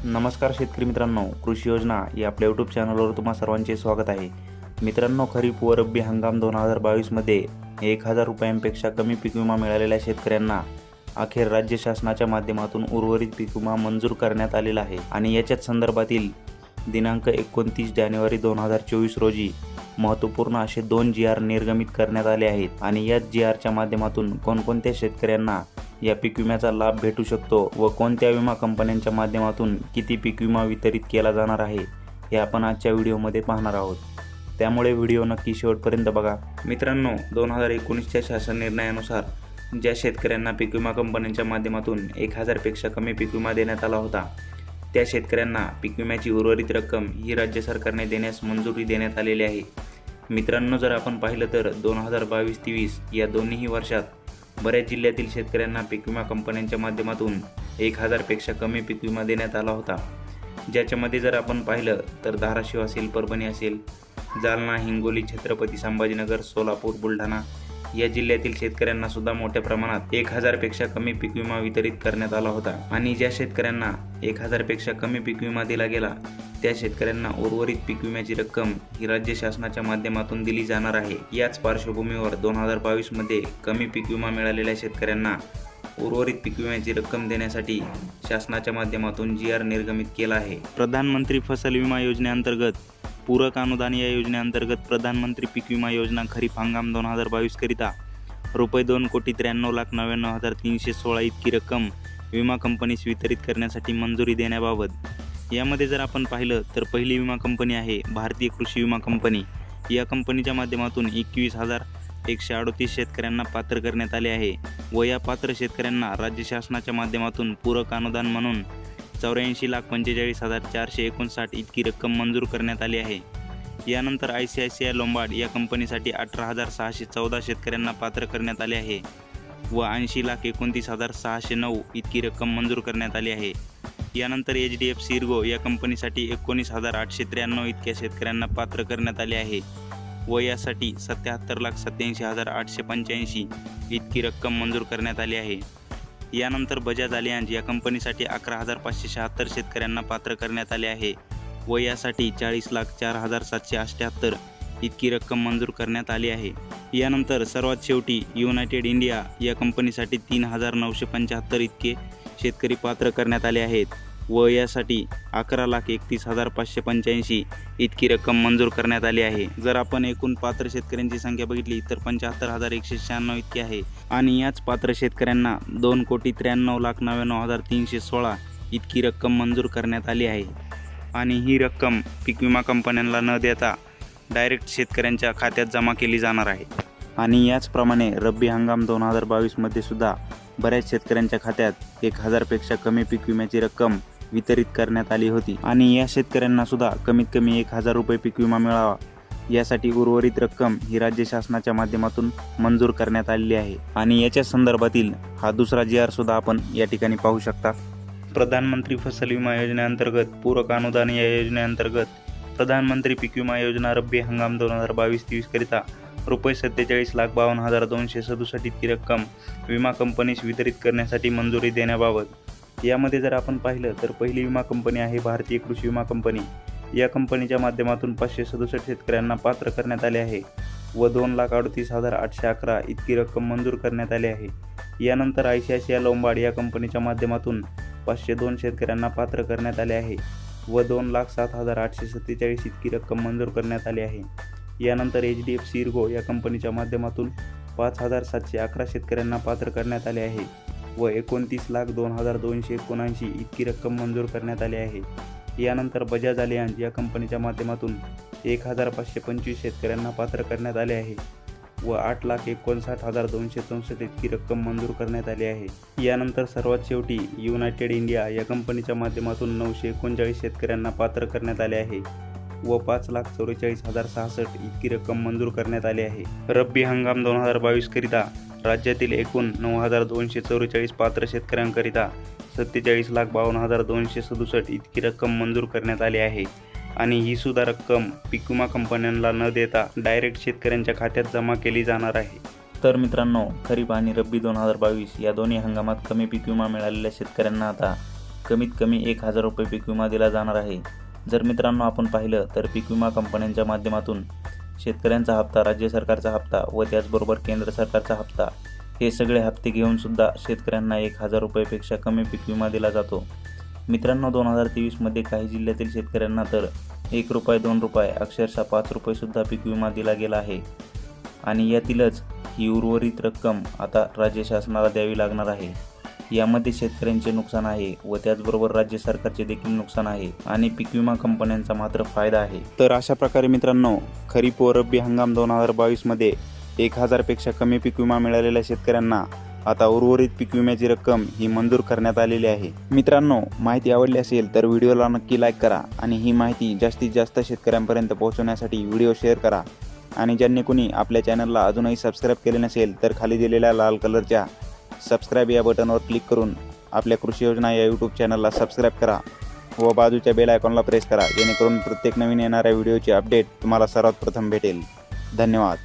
नमस्कार शेतकरी मित्रांनो, कृषी योजना या आपल्या यूट्यूब चॅनलवर तुम्हा सर्वांचे स्वागत आहे. मित्रांनो, खरीप व रब्बी हंगाम 2022मध्ये 1,000 रुपयांपेक्षा कमी पीक विमा मिळालेल्या शेतकऱ्यांना अखेर राज्य शासनाच्या माध्यमातून उर्वरित पीक विमा मंजूर करण्यात आलेला आहे. आणि याच्याच संदर्भातील दिनांक 29 जानेवारी 2024 रोजी महत्त्वपूर्ण असे 2 GR निर्गमित करण्यात आले आहेत. आणि याच GRच्या माध्यमातून कोणकोणत्या शेतकऱ्यांना या पीक विम्याचा लाभ भेटू शकतो व कोणत्या विमा कंपन्यांच्या माध्यमातून किती पीक विमा वितरित केला जाणार आहे हे आपण आजच्या व्हिडिओमध्ये पाहणार आहोत. त्यामुळे व्हिडिओ नक्की शेवटपर्यंत बघा. मित्रांनो, 2019च्या शासन निर्णयानुसार ज्या शेतकऱ्यांना पीक विमा कंपन्यांच्या माध्यमातून 1,000 पेक्षा कमी पीक विमा देण्यात आला होता, त्या शेतकऱ्यांना पीक विम्याची उर्वरित रक्कम ही राज्य सरकारने देण्यास मंजुरी देण्यात आलेली आहे. मित्रांनो, जर आपण पाहिलं तर 2022-23 या दोन्ही वर्षात बऱ्याच जिल्ह्यातील शेतकऱ्यांना पीक विमा कंपन्यांच्या माध्यमातून 1,000 पेक्षा कमी पीक विमा देण्यात आला होता. ज्याच्यामध्ये जर आपण पाहिलं तर धाराशिव असेल, परभणी असेल, जालना, हिंगोली, छत्रपती संभाजीनगर, सोलापूर, बुलढाणा या जिल्ह्यातील शेतकऱ्यांना सुद्धा मोठ्या प्रमाणात 1,000 पेक्षा कमी पीक विमा वितरित करण्यात आला होता. आणि ज्या शेतकऱ्यांना 1,000 पेक्षा कमी पीक विमा दिला गेला त्या शेतकऱ्यांना उर्वरित पीक विम्याची रक्कम ही राज्य शासनाच्या माध्यमातून दिली जाणार आहे. याच पार्श्वभूमीवर 2022मध्ये कमी पीक विमा मिळालेल्या शेतकऱ्यांना उर्वरित पीक विम्याची रक्कम देण्यासाठी शासनाच्या माध्यमातून GR निर्गमित केला आहे. प्रधानमंत्री फसल विमा योजनेअंतर्गत पूरक अनुदान या योजनेअंतर्गत प्रधानमंत्री पीक विमा योजना खरीप हंगाम 2022 करिता रुपये 2,93,99,316 इतकी रक्कम विमा कंपनीस वितरित करण्यासाठी मंजुरी देण्याबाबत. यामध्ये जर आपण पाहिलं तर पहिली विमा कंपनी आहे भारतीय कृषी विमा कंपनी. या कंपनीच्या माध्यमातून 21,138 शेतकऱ्यांना पात्र करण्यात आले आहे व या पात्र शेतकऱ्यांना राज्य शासनाच्या माध्यमातून पूरक अनुदान म्हणून 84,45,459 इतकी रक्कम मंजूर करण्यात आली आहे. यानंतर ICICI लोंबार्ड या कंपनीसाठी 18,614 शेतकऱ्यांना पात्र करण्यात आले आहे व 80,29,609 इतकी रक्कम मंजूर करण्यात आली आहे. यानंतर HDFC इर्गो या कंपनीसाठी 19,893 इतक्या शेतकऱ्यांना पात्र करण्यात आले आहे व यासाठी 77,87,885 इतकी रक्कम मंजूर करण्यात आली आहे. यानंतर बजाज अलियांज या कंपनीसाठी 11,576 शेतकऱ्यांना पात्र करण्यात आले आहे व यासाठी 40,04,778 इतकी रक्कम मंजूर करण्यात आली आहे. यानंतर सर्वात शेवटी युनायटेड इंडिया या कंपनीसाठी 3,975 इतके शेतकरी पात्र करण्यात आले आहेत व यासाठी 11,31,585 इतकी रक्कम मंजूर करण्यात आली आहे. जर आपण एकूण पात्र शेतकऱ्यांची संख्या बघितली तर 75,196 इतकी आहे. आणि याच पात्र शेतकऱ्यांना 2,93,99,316 इतकी रक्कम मंजूर करण्यात आली आहे. आणि ही रक्कम पीक विमा कंपन्यांना न देता डायरेक्ट शेतकऱ्यांच्या खात्यात जमा केली जाणार आहे. आणि याचप्रमाणे रब्बी हंगाम 2022मध्ये सुद्धा बऱ्याच शेतकऱ्यांच्या खात्यात 1,000 पेक्षा कमी पीक विम्याची रक्कम वितरित करण्यात आली होती. आणि या शेतकऱ्यांना सुद्धा कमीत कमी 1,000 रुपये पीक विमा मिळावा यासाठी उर्वरित रक्कम ही राज्य शासनाच्या माध्यमातून मंजूर करण्यात आलेली आहे. आणि याच्या संदर्भातील हा दुसरा GR सुद्धा आपण या ठिकाणी पाहू शकता. प्रधानमंत्री फसल विमा योजनेअंतर्गत पूरक अनुदान या योजनेअंतर्गत प्रधानमंत्री पीक विमा योजना रब्बी हंगाम 2022-23 करिता रुपये 47,52,267 इतकी रक्कम विमा कंपनीस वितरित करण्यासाठी मंजुरी देण्याबाबत. यामध्ये जर आपण पाहिलं तर पहिली विमा कंपनी आहे भारतीय कृषी विमा कंपनी. या कंपनीच्या माध्यमातून 567 शेतकऱ्यांना पात्र करण्यात आले आहे व 2,38,811 इतकी रक्कम मंजूर करण्यात आली आहे. यानंतर ICICI लोंबार्ड या कंपनीच्या माध्यमातून 502 शेतकऱ्यांना पात्र करण्यात आले आहे व 2,07,847 इतकी रक्कम मंजूर करण्यात आली आहे. यानंतर HDFC इर्गो या कंपनीच्या माध्यमातून 5,711 शेतकऱ्यांना पात्र करण्यात आले आहे व 29,02,279 इतकी रक्कम मंजूर करण्यात आली आहे. यानंतर बजाज अलियांज या कंपनीच्या माध्यमातून 1,525 शेतकऱ्यांना पात्र करण्यात आले आहे व 8,59,264 इतकी रक्कम मंजूर करण्यात आली आहे. यानंतर सर्वात शेवटी युनायटेड इंडिया या कंपनीच्या माध्यमातून 939 शेतकऱ्यांना पात्र करण्यात आले आहे व 5,44,066 इतकी रक्कम मंजूर करण्यात आली आहे. रब्बी हंगाम 2022 करिता राज्यातील एकूण 9,244 पात्र शेतकऱ्यांकरिता 47,52,267 इतकी रक्कम मंजूर करण्यात आली आहे. आणि ही सुद्धा रक्कम पीक विमा कंपन्यांना न देता डायरेक्ट शेतकऱ्यांच्या खात्यात जमा केली जाणार आहे. तर मित्रांनो, खरीप आणि रब्बी 2022 या दोन्ही हंगामात कमी पीक विमा मिळालेल्या शेतकऱ्यांना आता कमीत कमी 1,000 रुपये पीक विमा दिला जाणार आहे। जर मित्रांनो आपण पाहिलं तर पीक विमा कंपन्यांच्या माध्यमातून शेतकऱ्यांचा हप्ता, राज्य सरकारचा हप्ता व त्याचबरोबर केंद्र सरकारचा हप्ता हे सगळे हप्ते घेऊन सुद्धा शेतकऱ्यांना 1,000 रुपयेपेक्षा कमी पीक विमा दिला जातो। मित्रांनो 2023मध्ये काही जिल्ह्यातील शेतकऱ्यांना तर 1 रुपये 2 रुपये अक्षरशः 5 रुपये सुद्धा पीक विमा दिला गेला आहे आणि यातीलच ही उर्वरित रक्कम आता राज्य शासनाला द्यावी लागणार आहे। यामध्ये शेतकऱ्यांचे नुकसान आहे व त्याचबरोबर राज्य सरकारचे देखील नुकसान आहे आणि पीक विमा कंपन्यांचा मात्र फायदा आहे। तर अशा प्रकारे मित्रांनो खरीप व रब्बी हंगाम 2022मध्ये 1,000 पेक्षा कमी पीक विमा मिळालेल्या शेतकऱ्यांना आता उर्वरित पीक विम्याची रक्कम ही मंजूर करण्यात आलेली आहे। मित्रांनो माहिती आवडली असेल तर व्हिडिओला नक्की लाईक करा आणि ही माहिती जास्तीत जास्त शेतकऱ्यांपर्यंत पोहोचवण्यासाठी व्हिडिओ शेअर करा आणि ज्यांनी कोणी आपल्या चॅनलला अजूनही सबस्क्राईब केले नसेल तर खाली दिलेल्या लाल कलरच्या सबस्क्राईब या बटनवर क्लिक करून आपल्या कृषी योजना या यूट्यूब चॅनलला सबस्क्राईब करा व बाजूच्या बेल आयकॉनला प्रेस करा जेणेकरून प्रत्येक नवीन येणाऱ्या व्हिडिओची अपडेट तुम्हाला सर्वात प्रथम भेटेल। धन्यवाद।